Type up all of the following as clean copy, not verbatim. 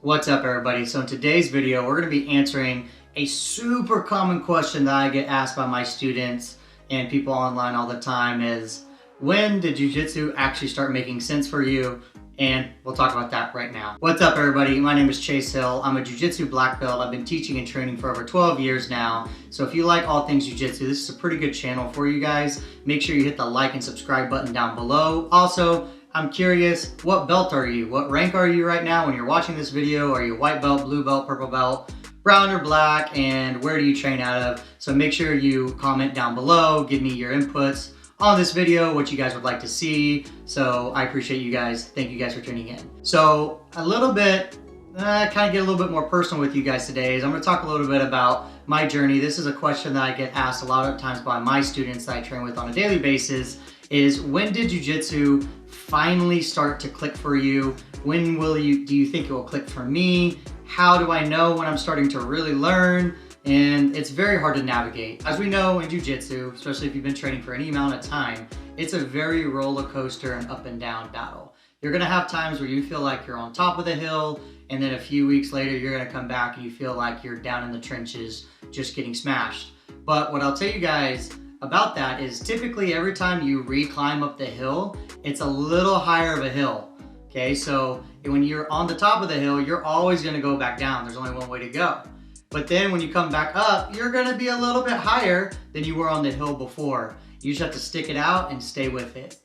What's up, everybody? So in today's video, we're going to be answering a super common question that I get asked by my students and people online all the time is, when did Jiu-Jitsu actually start making sense for you? And we'll talk about that right now. What's up, everybody? My name is Chasen. I'm a Jiu-Jitsu black belt. I've been teaching and training for over 12 years now. So if you like all things Jiu-Jitsu, this is a pretty good channel for you guys. Make sure you hit the like and subscribe button down below. Also, I'm curious, what belt are you? What rank are you right now when you're watching this video? Are you white belt, blue belt, purple belt, brown or black, and where do you train out of? So make sure you comment down below, give me your inputs on this video, what you guys would like to see. So I appreciate you guys. Thank you guys for tuning in. So a little bit, kind of get a little bit more personal with you guys today is I'm gonna talk a little bit about my journey. This is a question that I get asked a lot of times by my students that I train with on a daily basis is, when did Jiu-Jitsu finally start to click for you? When do you think it will click for me? How do I know when I'm starting to really learn? And it's very hard to navigate. As we know in Jiu-Jitsu, especially if you've been training for any amount of time, it's a very roller coaster and up and down battle. You're gonna have times where you feel like you're on top of the hill, and then a few weeks later, you're gonna come back and you feel like you're down in the trenches, just getting smashed. But what I'll tell you guys about that is typically every time you re-climb up the hill, it's a little higher of a hill. Okay, so when you're on the top of the hill, you're always gonna go back down. There's only one way to go. But then when you come back up, you're gonna be a little bit higher than you were on the hill before. You just have to stick it out and stay with it.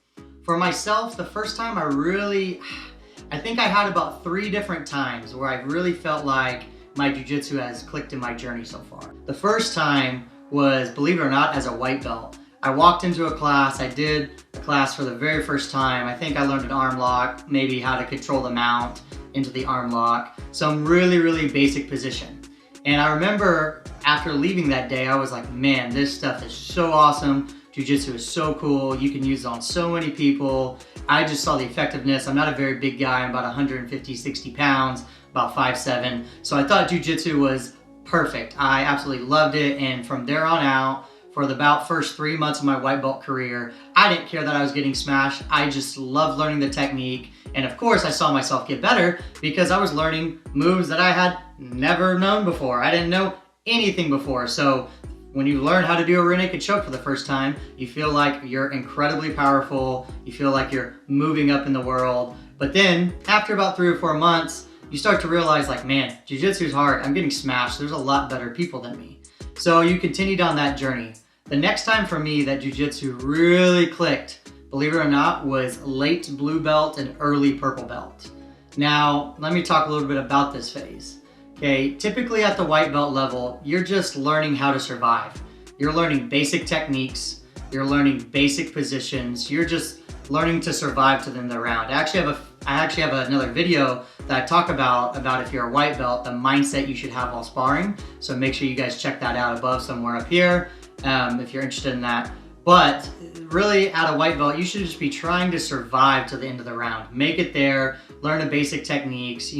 For myself, the first time I think I had about 3 different times where I really felt like my Jiu-Jitsu has clicked in my journey so far. The first time was, believe it or not, as a white belt. I walked into a class, I did a class for the very first time. I think I learned an arm lock, maybe how to control the mount into the arm lock. Some really basic position. And I remember after leaving that day, I was like, man, this stuff is so awesome. Jiu-Jitsu is so cool. You can use it on so many people. I just saw the effectiveness. I'm not a very big guy. I'm about 150, 60 pounds, about 5'7". So I thought Jiu-Jitsu was perfect. I absolutely loved it. And from there on out, for the about first 3 months of my white belt career, I didn't care that I was getting smashed. I just loved learning the technique. And of course, I saw myself get better because I was learning moves that I had never known before. I didn't know anything before. So when you learn how to do a rear naked choke for the first time, you feel like you're incredibly powerful. You feel like you're moving up in the world. But then after about 3 or 4 months, you start to realize, like, man, Jiu-Jitsu is hard. I'm getting smashed. There's a lot better people than me. So you continue down that journey. The next time for me that Jiu-Jitsu really clicked, believe it or not, was late blue belt and early purple belt. Now, let me talk a little bit about this phase. Okay, typically at the white belt level, you're just learning how to survive. You're learning basic techniques. You're learning basic positions. You're just learning to survive to the end of the round. I actually have another video that I talk about if you're a white belt, the mindset you should have while sparring. So make sure you guys check that out above somewhere up here if you're interested in that. But really, at a white belt, you should just be trying to survive to the end of the round. Make it there, learn the basic techniques,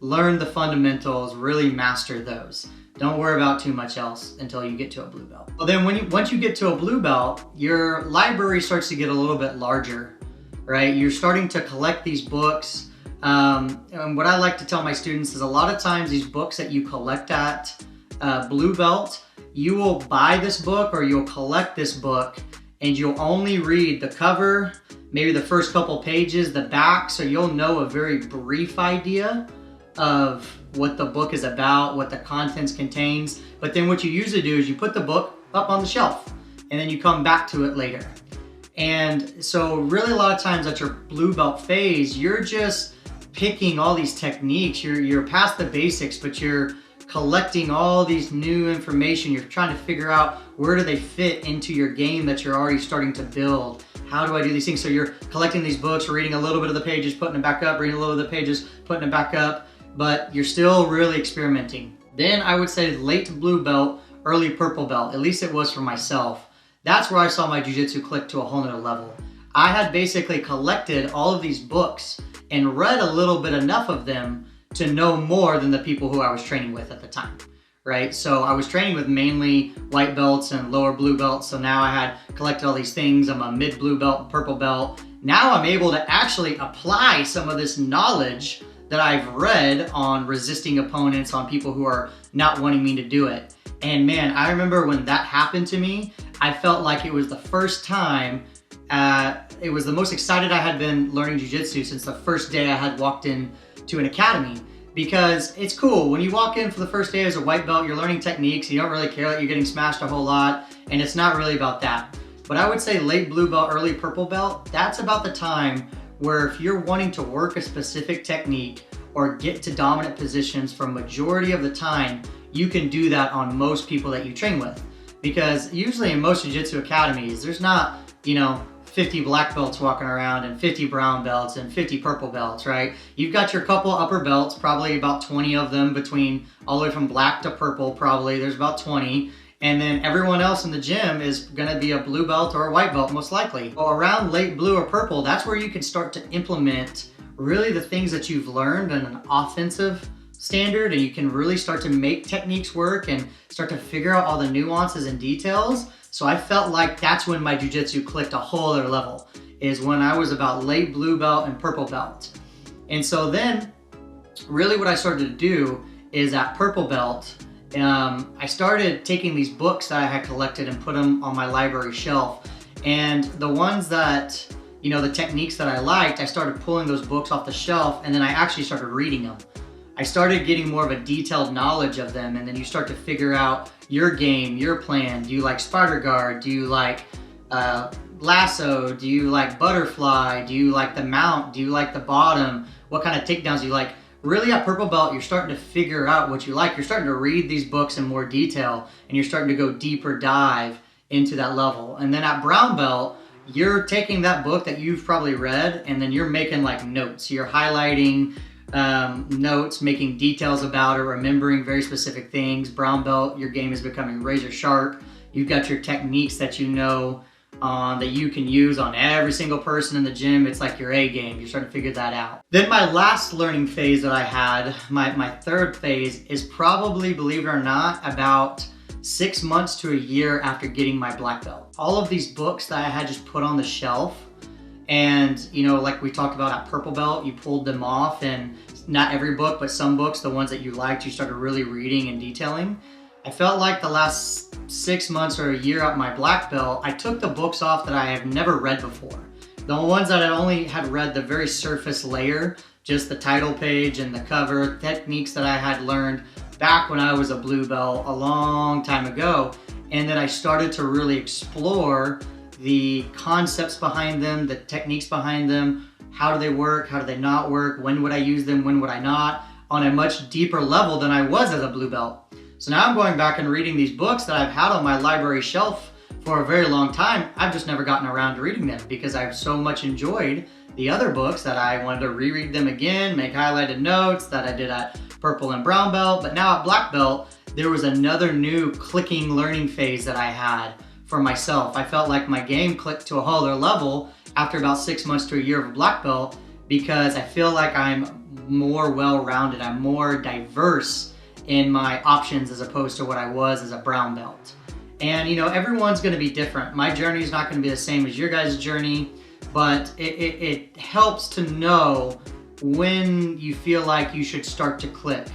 learn the fundamentals, really master those. Don't worry about too much else until you get to a blue belt. Well, then once you get to a blue belt, your library starts to get a little bit larger, right? You're starting to collect these books. And what I like to tell my students is a lot of times these books that you collect at blue belt, you will buy this book or you'll collect this book and you'll only read the cover, maybe the first couple pages, the back, so you'll know a very brief idea of what the book is about, what the contents contains. But then what you usually do is you put the book up on the shelf and then you come back to it later. And so really a lot of times at your blue belt phase, you're just picking all these techniques. You're past the basics, but you're collecting all these new information. You're trying to figure out where do they fit into your game that you're already starting to build. How do I do these things? So you're collecting these books, reading a little bit of the pages, putting them back up, reading a little bit of the pages, putting them back up, but you're still really experimenting. Then I would say late blue belt, early purple belt, at least it was for myself. That's where I saw my Jiu-Jitsu click to a whole nother level. I had basically collected all of these books and read a little bit enough of them to know more than the people who I was training with at the time, right? So I was training with mainly white belts and lower blue belts. So now I had collected all these things. I'm a mid blue belt, purple belt. Now I'm able to actually apply some of this knowledge that I've read on resisting opponents, on people who are not wanting me to do it. And man, I remember when that happened to me, I felt like it was the first time, it was the most excited I had been learning jiu-jitsu since the first day I had walked in to an academy. Because it's cool, when you walk in for the first day as a white belt, you're learning techniques, you don't really care that you're getting smashed a whole lot, and it's not really about that. But I would say late blue belt, early purple belt, that's about the time where if you're wanting to work a specific technique or get to dominant positions for majority of the time, you can do that on most people that you train with. Because usually in most jiu-jitsu academies, there's not, 50 black belts walking around and 50 brown belts and 50 purple belts, right? You've got your couple upper belts, probably about 20 of them between all the way from black to purple, probably there's about 20. And then everyone else in the gym is gonna be a blue belt or a white belt, most likely. Well, around late blue or purple, that's where you can start to implement really the things that you've learned in an offensive standard, and you can really start to make techniques work and start to figure out all the nuances and details. So I felt like that's when my jiu-jitsu clicked a whole other level, is when I was about late blue belt and purple belt. And so then really what I started to do is at purple belt, I started taking these books that I had collected and put them on my library shelf. And the ones that, the techniques that I liked, I started pulling those books off the shelf, and then I actually started reading them. I started getting more of a detailed knowledge of them, and then you start to figure out your game, your plan. Do you like spider guard? Do you like lasso? Do you like butterfly? Do you like the mount? Do you like the bottom? What kind of takedowns do you like? Really at purple belt, you're starting to figure out what you like. You're starting to read these books in more detail, and you're starting to go deeper dive into that level. And then at brown belt, you're taking that book that you've probably read, and then you're making like notes. You're highlighting notes, making details about it, remembering very specific things. Brown belt, your game is becoming razor sharp. You've got your techniques that that you can use on every single person in the gym. It's like your A game. You're starting to figure that out. Then my last learning phase that I had, my third phase, is probably, believe it or not, about 6 months to a year after getting my black belt. All of these books that I had just put on the shelf, and like we talked about at purple belt, you pulled them off, and not every book, but some books, the ones that you liked, you started really reading and detailing. I felt like the last 6 months or a year at my black belt, I took the books off that I have never read before. The ones that I only had read the very surface layer, just the title page and the cover, techniques that I had learned back when I was a blue belt a long time ago. And then I started to really explore the concepts behind them, the techniques behind them. How do they work? How do they not work? When would I use them? When would I not? On a much deeper level than I was as a blue belt. So now I'm going back and reading these books that I've had on my library shelf for a very long time. I've just never gotten around to reading them because I've so much enjoyed the other books that I wanted to reread them again, make highlighted notes that I did at purple and brown belt. But now at black belt, there was another new clicking learning phase that I had for myself. I felt like my game clicked to a whole other level after about 6 months to a year of a black belt, because I feel like I'm more well-rounded. I'm more diverse in my options as opposed to what I was as a brown belt. And everyone's gonna be different. My journey is not gonna be the same as your guys' journey, but it helps to know when you feel like you should start to click.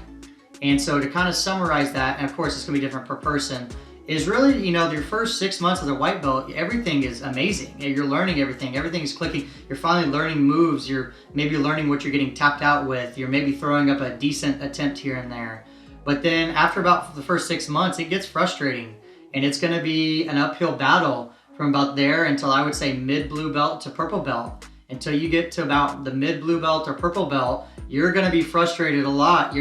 And so to kind of summarize that, and of course it's gonna be different per person, is really, your first 6 months as a white belt, everything is amazing. You're learning everything. Everything is clicking. You're finally learning moves. You're maybe learning what you're getting tapped out with. You're maybe throwing up a decent attempt here and there. But then after about the first 6 months, it gets frustrating. And it's gonna be an uphill battle from about there until I would say mid blue belt to purple belt. Until you get to about the mid blue belt or purple belt, you're gonna be frustrated a lot.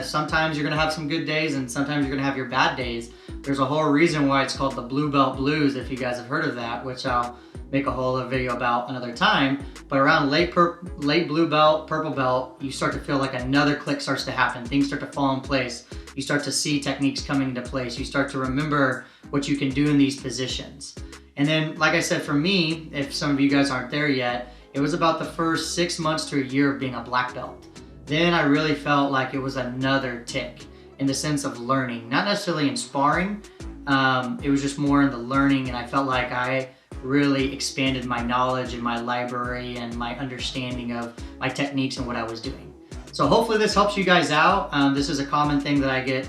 Sometimes you're gonna have some good days, and sometimes you're gonna have your bad days. There's a whole reason why it's called the blue belt blues, if you guys have heard of that, which I'll make a whole other video about another time. But around late blue belt, purple belt, you start to feel like another click starts to happen. Things start to fall in place. You start to see techniques coming into place. You start to remember what you can do in these positions. And then, like I said, for me, if some of you guys aren't there yet, it was about the first 6 months to a year of being a black belt. Then I really felt like it was another tick in the sense of learning, not necessarily in sparring. It was just more in the learning, and I felt like I really expanded my knowledge and my library and my understanding of my techniques and what I was doing. So hopefully this helps you guys out. This is a common thing that I get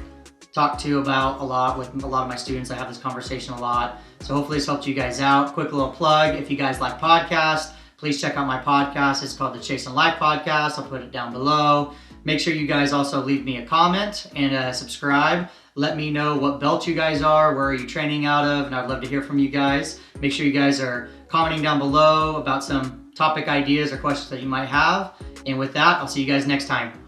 talked to about a lot with a lot of my students. I have this conversation a lot. So hopefully this helped you guys out. Quick little plug, if you guys like podcasts, please check out my podcast. It's called the Chasen Life Podcast. I'll put it down below. Make sure you guys also leave me a comment and subscribe. Let me know what belt you guys are, where are you training out of, and I'd love to hear from you guys. Make sure you guys are commenting down below about some topic ideas or questions that you might have. And with that, I'll see you guys next time.